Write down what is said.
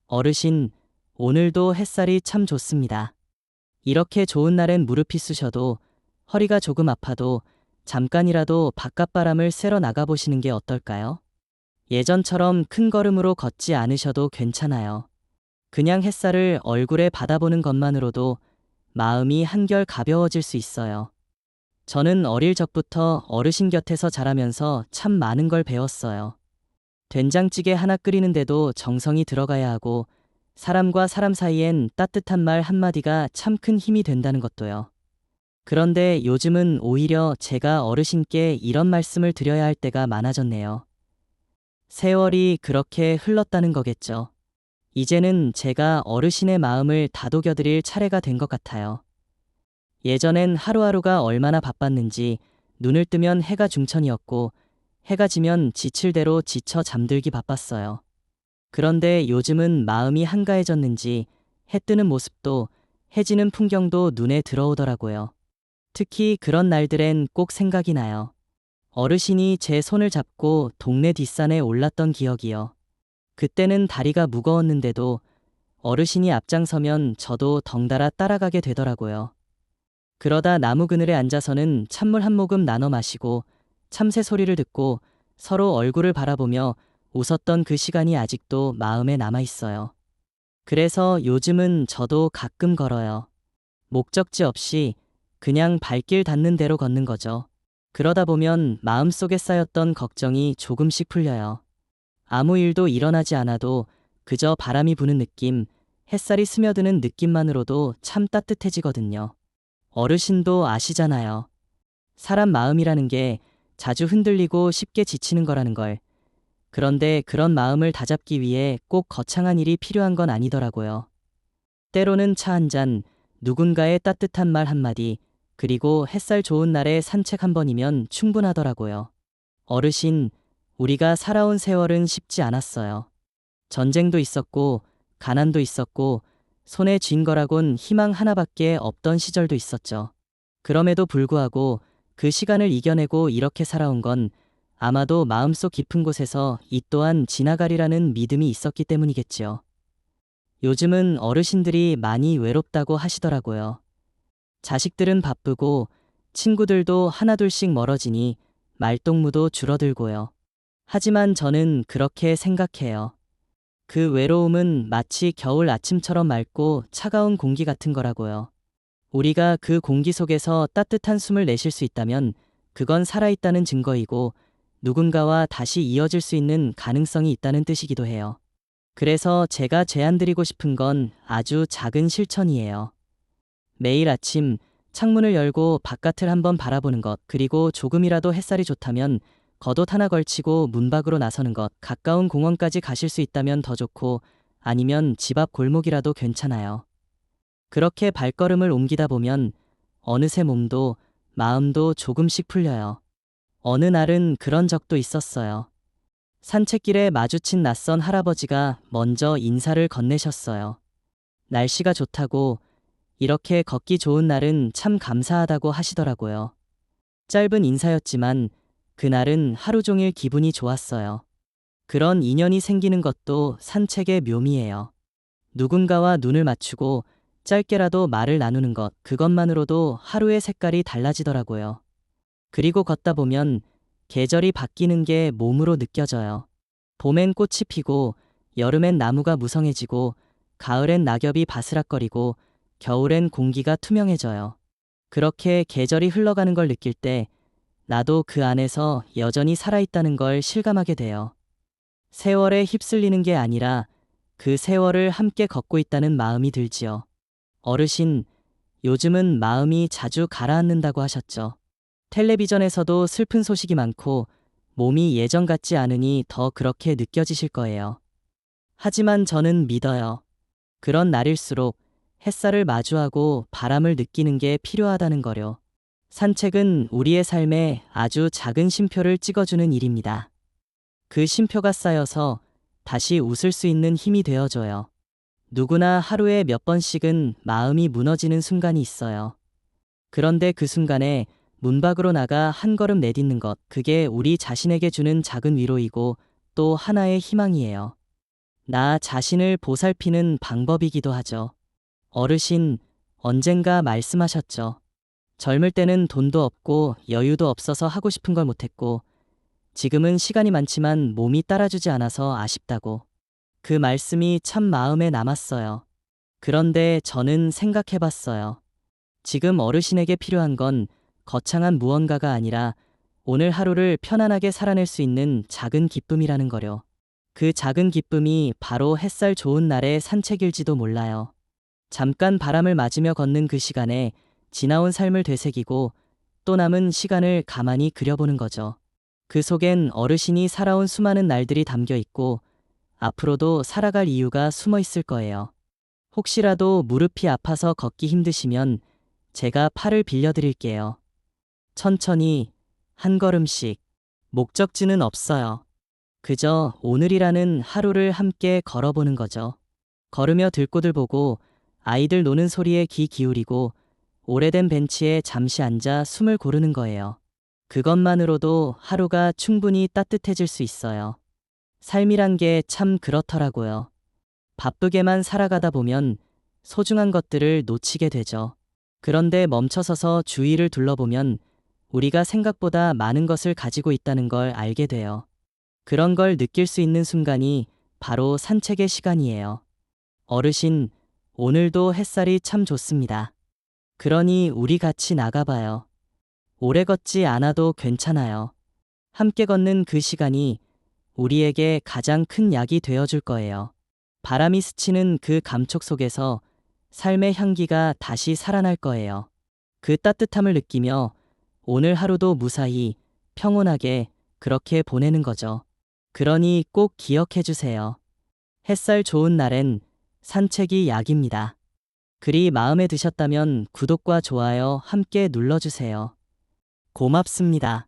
어르신, 오늘도 햇살이 참 좋습니다. 이렇게 좋은 날엔 무릎이 쑤셔도 허리가 조금 아파도 잠깐이라도 바깥바람을 쐬러 나가보시는 게 어떨까요? 예전처럼 큰 걸음으로 걷지 않으셔도 괜찮아요. 그냥 햇살을 얼굴에 받아보는 것만으로도 마음이 한결 가벼워질 수 있어요. 저는 어릴 적부터 어르신 곁에서 자라면서 참 많은 걸 배웠어요. 된장찌개 하나 끓이는데도 정성이 들어가야 하고 사람과 사람 사이엔 따뜻한 말 한마디가 참 큰 힘이 된다는 것도요. 그런데 요즘은 오히려 제가 어르신께 이런 말씀을 드려야 할 때가 많아졌네요. 세월이 그렇게 흘렀다는 거겠죠. 이제는 제가 어르신의 마음을 다독여드릴 차례가 된 것 같아요. 예전엔 하루하루가 얼마나 바빴는지 눈을 뜨면 해가 중천이었고 해가 지면 지칠 대로 지쳐 잠들기 바빴어요. 그런데 요즘은 마음이 한가해졌는지 해 뜨는 모습도 해지는 풍경도 눈에 들어오더라고요. 특히 그런 날들엔 꼭 생각이 나요. 어르신이 제 손을 잡고 동네 뒷산에 올랐던 기억이요. 그때는 다리가 무거웠는데도 어르신이 앞장서면 저도 덩달아 따라가게 되더라고요. 그러다 나무 그늘에 앉아서는 찬물 한 모금 나눠 마시고 참새 소리를 듣고 서로 얼굴을 바라보며 웃었던 그 시간이 아직도 마음에 남아 있어요. 그래서 요즘은 저도 가끔 걸어요. 목적지 없이 그냥 발길 닿는 대로 걷는 거죠. 그러다 보면 마음속에 쌓였던 걱정이 조금씩 풀려요. 아무 일도 일어나지 않아도 그저 바람이 부는 느낌, 햇살이 스며드는 느낌만으로도 참 따뜻해지거든요. 어르신도 아시잖아요. 사람 마음이라는 게 자주 흔들리고 쉽게 지치는 거라는 걸. 그런데 그런 마음을 다잡기 위해 꼭 거창한 일이 필요한 건 아니더라고요. 때로는 차 한 잔, 누군가의 따뜻한 말 한마디, 그리고 햇살 좋은 날에 산책 한 번이면 충분하더라고요. 어르신, 우리가 살아온 세월은 쉽지 않았어요. 전쟁도 있었고, 가난도 있었고, 손에 쥔 거라곤 희망 하나밖에 없던 시절도 있었죠. 그럼에도 불구하고 그 시간을 이겨내고 이렇게 살아온 건 아마도 마음속 깊은 곳에서 이 또한 지나가리라는 믿음이 있었기 때문이겠지요. 요즘은 어르신들이 많이 외롭다고 하시더라고요. 자식들은 바쁘고 친구들도 하나둘씩 멀어지니 말동무도 줄어들고요. 하지만 저는 그렇게 생각해요. 그 외로움은 마치 겨울 아침처럼 맑고 차가운 공기 같은 거라고요. 우리가 그 공기 속에서 따뜻한 숨을 내쉴 수 있다면 그건 살아있다는 증거이고 누군가와 다시 이어질 수 있는 가능성이 있다는 뜻이기도 해요. 그래서 제가 제안드리고 싶은 건 아주 작은 실천이에요. 매일 아침 창문을 열고 바깥을 한번 바라보는 것, 그리고 조금이라도 햇살이 좋다면 겉옷 하나 걸치고 문 밖으로 나서는 것, 가까운 공원까지 가실 수 있다면 더 좋고 아니면 집 앞 골목이라도 괜찮아요. 그렇게 발걸음을 옮기다 보면 어느새 몸도 마음도 조금씩 풀려요. 어느 날은 그런 적도 있었어요. 산책길에 마주친 낯선 할아버지가 먼저 인사를 건네셨어요. 날씨가 좋다고, 이렇게 걷기 좋은 날은 참 감사하다고 하시더라고요. 짧은 인사였지만 그날은 하루 종일 기분이 좋았어요. 그런 인연이 생기는 것도 산책의 묘미예요. 누군가와 눈을 맞추고 짧게라도 말을 나누는 것, 그것만으로도 하루의 색깔이 달라지더라고요. 그리고 걷다 보면 계절이 바뀌는 게 몸으로 느껴져요. 봄엔 꽃이 피고, 여름엔 나무가 무성해지고, 가을엔 낙엽이 바스락거리고, 겨울엔 공기가 투명해져요. 그렇게 계절이 흘러가는 걸 느낄 때 나도 그 안에서 여전히 살아있다는 걸 실감하게 돼요. 세월에 휩쓸리는 게 아니라 그 세월을 함께 걷고 있다는 마음이 들지요. 어르신, 요즘은 마음이 자주 가라앉는다고 하셨죠. 텔레비전에서도 슬픈 소식이 많고 몸이 예전 같지 않으니 더 그렇게 느껴지실 거예요. 하지만 저는 믿어요. 그런 날일수록 햇살을 마주하고 바람을 느끼는 게 필요하다는 거요. 산책은 우리의 삶에 아주 작은 쉼표를 찍어주는 일입니다. 그 쉼표가 쌓여서 다시 웃을 수 있는 힘이 되어줘요. 누구나 하루에 몇 번씩은 마음이 무너지는 순간이 있어요. 그런데 그 순간에 문 밖으로 나가 한 걸음 내딛는 것, 그게 우리 자신에게 주는 작은 위로이고 또 하나의 희망이에요. 나 자신을 보살피는 방법이기도 하죠. 어르신, 언젠가 말씀하셨죠. 젊을 때는 돈도 없고 여유도 없어서 하고 싶은 걸 못했고, 지금은 시간이 많지만 몸이 따라주지 않아서 아쉽다고. 그 말씀이 참 마음에 남았어요. 그런데 저는 생각해 봤어요. 지금 어르신에게 필요한 건 거창한 무언가가 아니라 오늘 하루를 편안하게 살아낼 수 있는 작은 기쁨이라는 거요. 그 작은 기쁨이 바로 햇살 좋은 날의 산책일지도 몰라요. 잠깐 바람을 맞으며 걷는 그 시간에 지나온 삶을 되새기고 또 남은 시간을 가만히 그려보는 거죠. 그 속엔 어르신이 살아온 수많은 날들이 담겨 있고 앞으로도 살아갈 이유가 숨어 있을 거예요. 혹시라도 무릎이 아파서 걷기 힘드시면 제가 팔을 빌려드릴게요. 천천히, 한 걸음씩. 목적지는 없어요. 그저 오늘이라는 하루를 함께 걸어보는 거죠. 걸으며 들꽃을 보고 아이들 노는 소리에 귀 기울이고 오래된 벤치에 잠시 앉아 숨을 고르는 거예요. 그것만으로도 하루가 충분히 따뜻해질 수 있어요. 삶이란 게 참 그렇더라고요. 바쁘게만 살아가다 보면 소중한 것들을 놓치게 되죠. 그런데 멈춰서서 주위를 둘러보면 우리가 생각보다 많은 것을 가지고 있다는 걸 알게 돼요. 그런 걸 느낄 수 있는 순간이 바로 산책의 시간이에요. 어르신, 오늘도 햇살이 참 좋습니다. 그러니 우리 같이 나가봐요. 오래 걷지 않아도 괜찮아요. 함께 걷는 그 시간이 우리에게 가장 큰 약이 되어줄 거예요. 바람이 스치는 그 감촉 속에서 삶의 향기가 다시 살아날 거예요. 그 따뜻함을 느끼며 오늘 하루도 무사히 평온하게 그렇게 보내는 거죠. 그러니 꼭 기억해 주세요. 햇살 좋은 날엔 산책이 약입니다. 글이 마음에 드셨다면 구독과 좋아요 함께 눌러주세요. 고맙습니다.